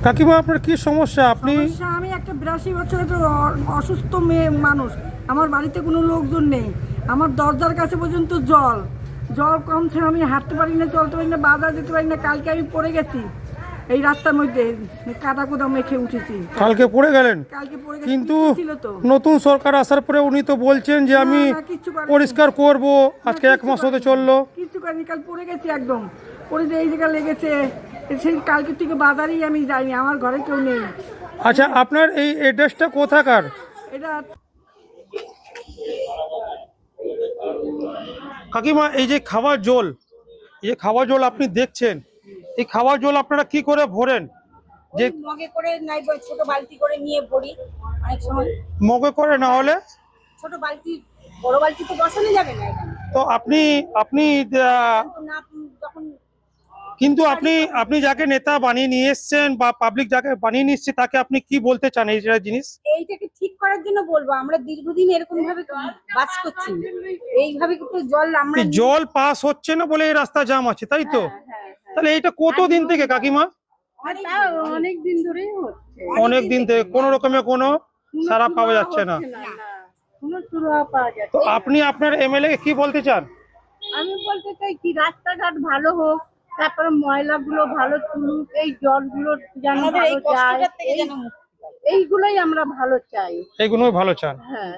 কাকিমা আপনার কি সমস্যা? আপনি আমি একটা 82 বছরের অসুস্থ মেয়ে মানুষ। আমার বাড়িতে কোনো লোকজন নেই, আমার দরজার কাছে পর্যন্ত জল কমছে, আমি হাঁটতে পারি না, চলতে পারি না, বাজার যেতে পারি না। কালকে আমি পড়ে গেছি এই রাস্তার মধ্যে, কাদা কোদা মেখে উঠেছি। কালকে পড়ে গেলেন? কালকে পড়ে গেছি, কিন্তু ছিল তো। নতুন সরকার আসার পরে উনি তো বলছেন যে আমি কিচ্ছু করেনি। পরিষ্কার করব, আজকে 1 মাস হতে চললো। কিচ্ছু করেনি, কাল পড়ে গেছি একদম, পড়ে যে এই জায়গা লেগেছে। সেই কালকে থেকে বাজারেই আমি যাইনি, আমার ঘরে কেউ নেই। আচ্ছা, আপনার এই অ্যাড্রেসটা কোথাকার? এটা কাকিমা, এই যে খাওয়ার জল আপনি দেখছেন, এই খাওয়ার জল আপনারা কি করে ভরেন? যে মগে করে নাই, ছোট বালতি করে নিয়ে ভরি অনেক সময়। মগে করে না হলে ছোট বালতি, বড় বালতি তো বসানো যাবে না এখানে। তো আপনি না, যখন কিন্তু আপনি যাকে নেতা বানিয়ে নিয়ে এসছেন বা পাবলিক যাকে বানিয়ে নিয়ে এসছে তাকে আপনি কি বলতে চান এই জিনিস? এইটাকে ঠিক করার জন্য বলবো, আমরা দীর্ঘদিন এরকম ভাবে বাস করছি, এইভাবে তো জল পাস হচ্ছে না বলে এই রাস্তা জাম আছে, তাই তো? তাহলে এইটা কতদিন থেকে কাকিমা? অনেক দিন ধরেই হচ্ছে, অনেক দিন থেকে কোনো রকমের কোনো সাড়া পাওয়া যাচ্ছে না। কোনো সুরাহা পাওয়া যাচ্ছে তো আপনি আপনার এমএলএ কে কি বলতে চান? আমি বলতে চাই কি, রাস্তাঘাট ভালো হোক, তারপরে ময়লাগুলো ভালো তুলুক, এই জলগুলো যেন ভালো যায়, এইগুলোই আমরা ভালো চাই। এইগুলোই ভালো চান? হ্যাঁ।